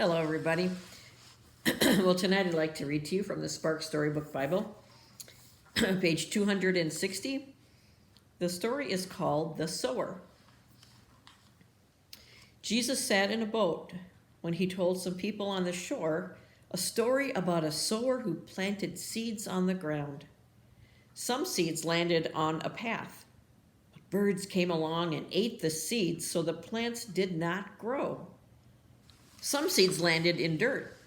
Hello, everybody. Well, tonight I'd like to read to you from the Spark Storybook Bible, page 260. The story is called The Sower. Jesus sat in a boat when he told some people on the shore a story about a sower who planted seeds on the ground. Some seeds landed on a path, but birds came along and ate the seeds, so the plants did not grow. Some seeds landed in dirt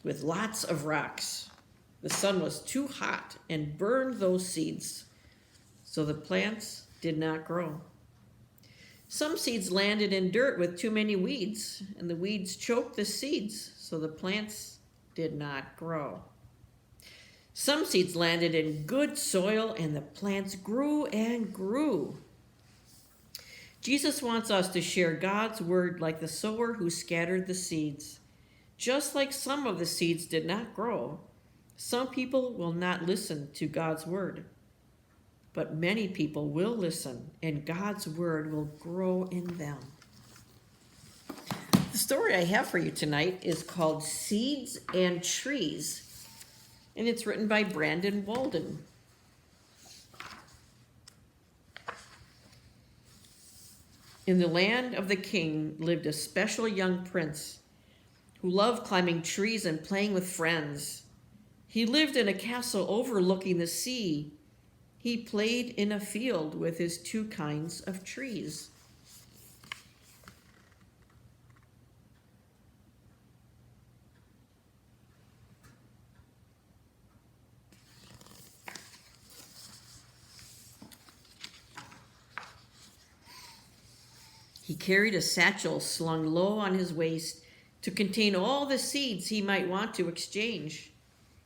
with lots of rocks. The sun was too hot and burned those seeds, so the plants did not grow. Some seeds landed in dirt with too many weeds, and the weeds choked the seeds, so the plants did not grow. Some seeds landed in good soil, and the plants grew and grew. Jesus wants us to share God's word like the sower who scattered the seeds. Just like some of the seeds did not grow, some people will not listen to God's word. But many people will listen, and God's word will grow in them. The story I have for you tonight is called Seeds and Trees, and it's written by Brandon Walden. In the land of the king lived a special young prince who loved climbing trees and playing with friends. He lived in a castle overlooking the sea. He played in a field with his two kinds of trees. He carried a satchel slung low on his waist to contain all the seeds he might want to exchange.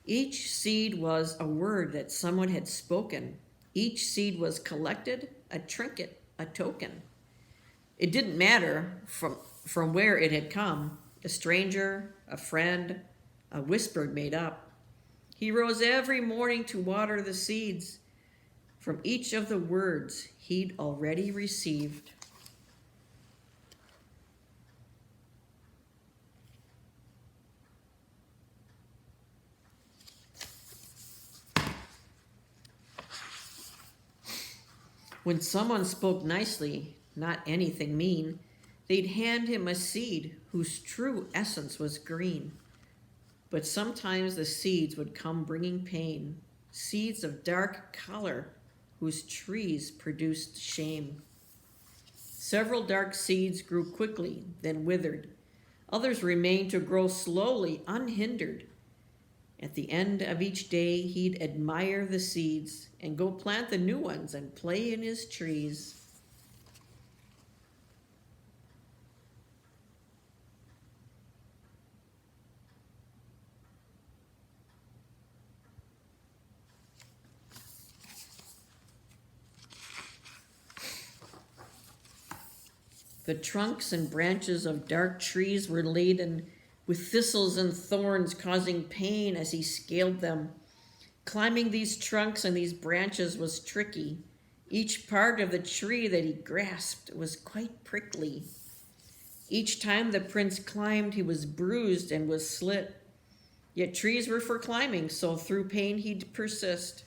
Each seed was a word that someone had spoken. Each seed was collected, a trinket, a token. It didn't matter from where it had come, a stranger, a friend, a whisper made up. He rose every morning to water the seeds from each of the words he'd already received. When someone spoke nicely, not anything mean, they'd hand him a seed whose true essence was green. But sometimes the seeds would come bringing pain, seeds of dark color whose trees produced shame. Several dark seeds grew quickly, then withered. Others remained to grow slowly, unhindered. At the end of each day, he'd admire the seeds and go plant the new ones and play in his trees. The trunks and branches of dark trees were laden with thistles and thorns, causing pain as he scaled them. Climbing these trunks and these branches was tricky. Each part of the tree that he grasped was quite prickly. Each time the prince climbed, he was bruised and was slit. Yet trees were for climbing, so through pain he'd persist.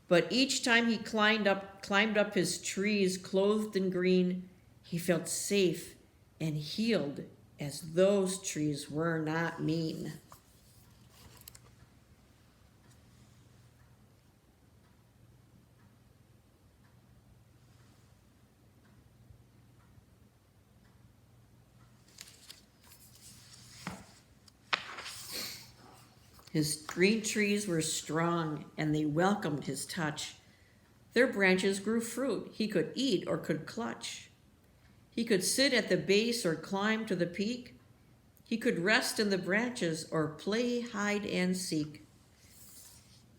But each time he climbed up his trees clothed in green, he felt safe and healed, as those trees were not mean. His green trees were strong, and they welcomed his touch. Their branches grew fruit he could eat or could clutch. He could sit at the base or climb to the peak. He could rest in the branches or play hide and seek.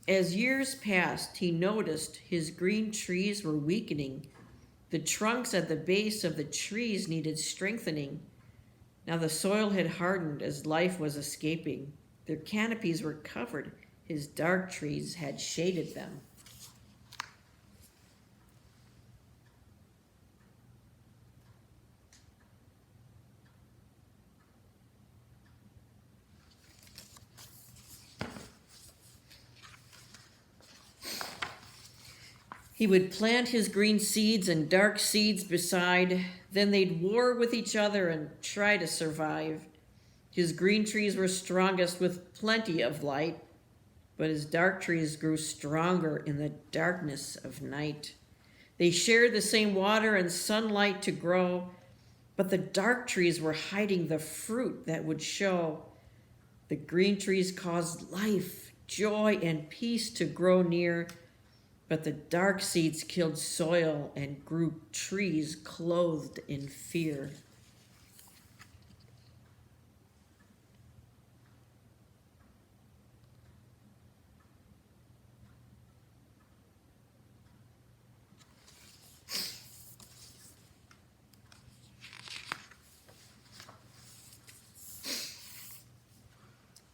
As years passed, he noticed his green trees were weakening. The trunks at the base of the trees needed strengthening. Now the soil had hardened as life was escaping. Their canopies were covered. His dark trees had shaded them. He would plant his green seeds and dark seeds beside. Then they'd war with each other and try to survive. His green trees were strongest with plenty of light, but his dark trees grew stronger in the darkness of night. They shared the same water and sunlight to grow, but the dark trees were hiding the fruit that would show. The green trees caused life, joy, and peace to grow near, but the dark seeds killed soil and grew trees clothed in fear.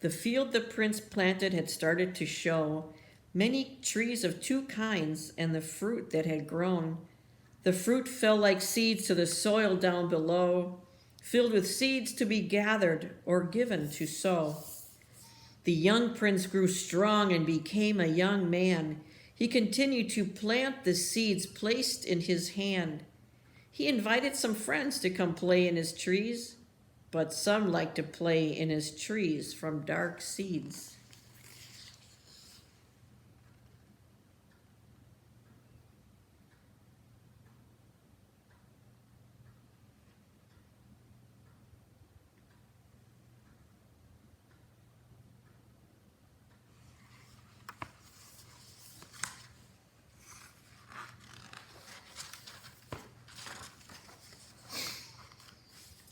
The field the prince planted had started to show many trees of two kinds and the fruit that had grown. The fruit fell like seeds to the soil down below, filled with seeds to be gathered or given to sow. The young prince grew strong and became a young man. He continued to plant the seeds placed in his hand. He invited some friends to come play in his trees, but some liked to play in his trees from dark seeds.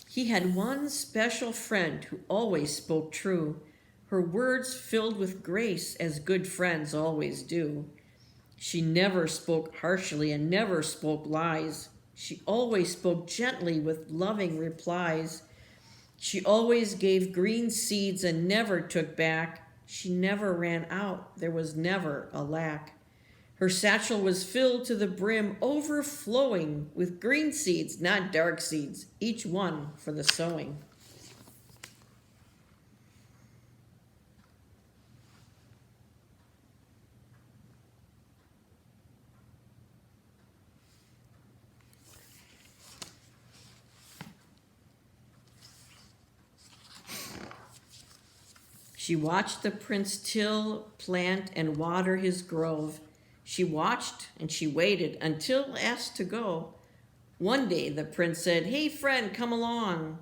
He had one special friend who always spoke true. Her words filled with grace, as good friends always do. She never spoke harshly and never spoke lies. She always spoke gently with loving replies. She always gave green seeds and never took back. She never ran out. There was never a lack. Her satchel was filled to the brim, overflowing with green seeds, not dark seeds, each one for the sowing. She watched the prince till, plant, and water his grove. She watched and she waited until asked to go. One day the prince said, "Hey friend, come along."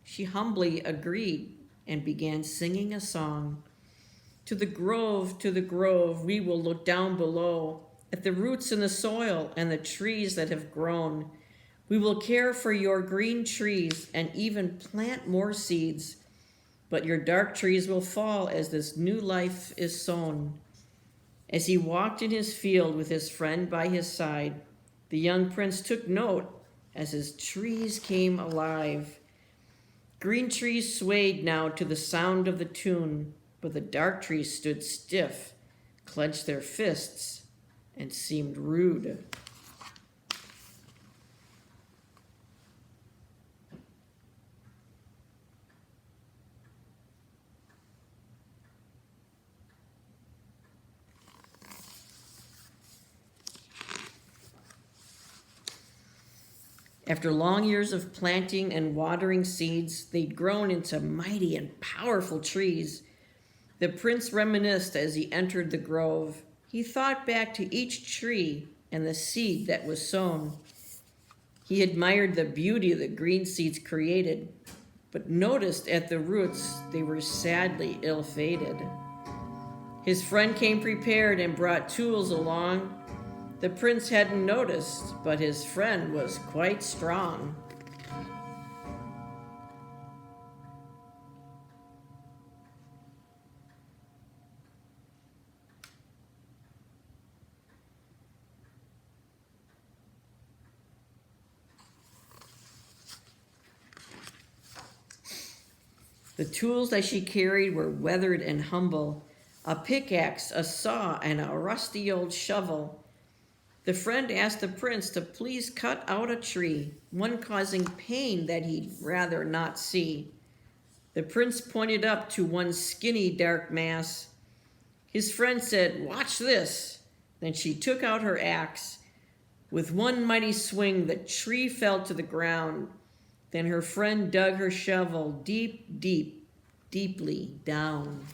She humbly agreed and began singing a song. To the grove, we will look down below at the roots in the soil and the trees that have grown. We will care for your green trees and even plant more seeds, but your dark trees will fall as this new life is sown. As he walked in his field with his friend by his side, the young prince took note as his trees came alive. Green trees swayed now to the sound of the tune, but the dark trees stood stiff, clenched their fists, and seemed rude. After long years of planting and watering seeds, they'd grown into mighty and powerful trees. The prince reminisced as he entered the grove. He thought back to each tree and the seed that was sown. He admired the beauty the green seeds created, but noticed at the roots they were sadly ill-fated. His friend came prepared and brought tools along. The prince hadn't noticed, but his friend was quite strong. The tools that she carried were weathered and humble: a pickaxe, a saw, and a rusty old shovel. The friend asked the prince to please cut out a tree, one causing pain that he'd rather not see. The prince pointed up to one skinny dark mass. His friend said, "Watch this." Then she took out her axe. With one mighty swing, the tree fell to the ground. Then her friend dug her shovel deeply down.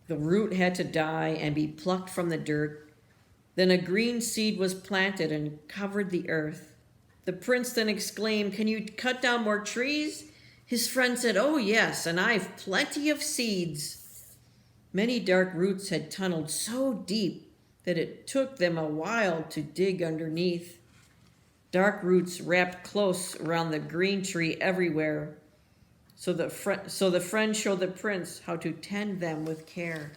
The root had to die and be plucked from the dirt. Then a green seed was planted and covered the earth. The prince then exclaimed, "Can you cut down more trees?" His friend said, "Oh, yes, and I've plenty of seeds." Many dark roots had tunneled so deep that it took them a while to dig underneath. Dark roots wrapped close around the green tree everywhere. So the friend showed the prince how to tend them with care.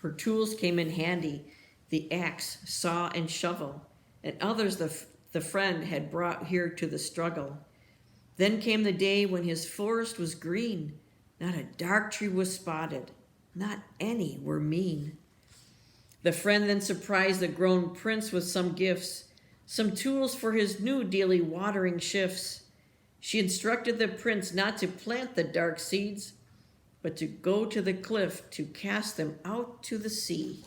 Her tools came in handy, the axe, saw, and shovel, and others the friend had brought here to the struggle. Then came the day when his forest was green. Not a dark tree was spotted. Not any were mean. The friend then surprised the grown prince with some gifts, some tools for his new daily watering shifts. She instructed the prince not to plant the dark seeds, but to go to the cliff to cast them out to the sea.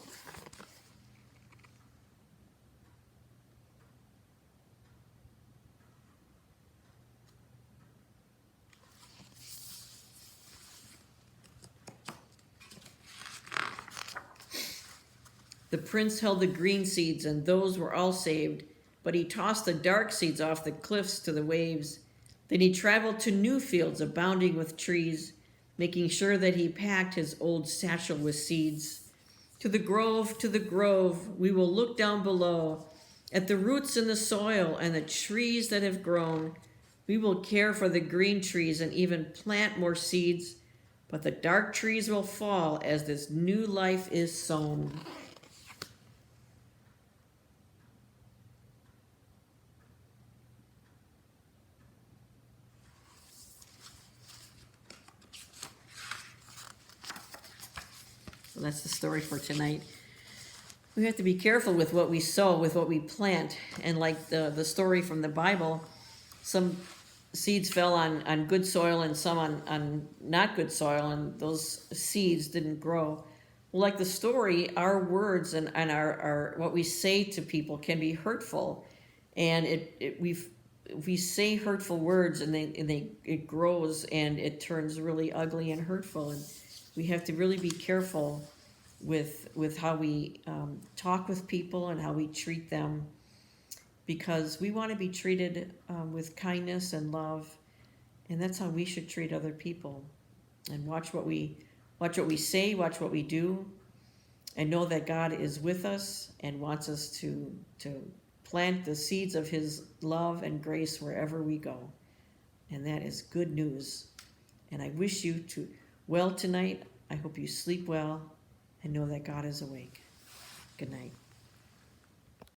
The prince held the green seeds, and those were all saved, but he tossed the dark seeds off the cliffs to the waves. Then he traveled to new fields abounding with trees, making sure that he packed his old satchel with seeds. To the grove, we will look down below at the roots in the soil and the trees that have grown. We will care for the green trees and even plant more seeds, but the dark trees will fall as this new life is sown. So that's the story for tonight. We have to be careful with what we sow, with what we plant. And like the story from the Bible, some seeds fell on good soil and some on not good soil, and those seeds didn't grow. Well, like the story, our words and our what we say to people can be hurtful. And if we say hurtful words and it grows and it turns really ugly and hurtful. And we have to really be careful with how we talk with people and how we treat them, because we want to be treated with kindness and love, and that's how we should treat other people. And watch what we say, watch what we do, and know that God is with us and wants us to plant the seeds of his love and grace wherever we go. And that is good news. And I wish you well tonight. I hope you sleep well and know that God is awake. Good night.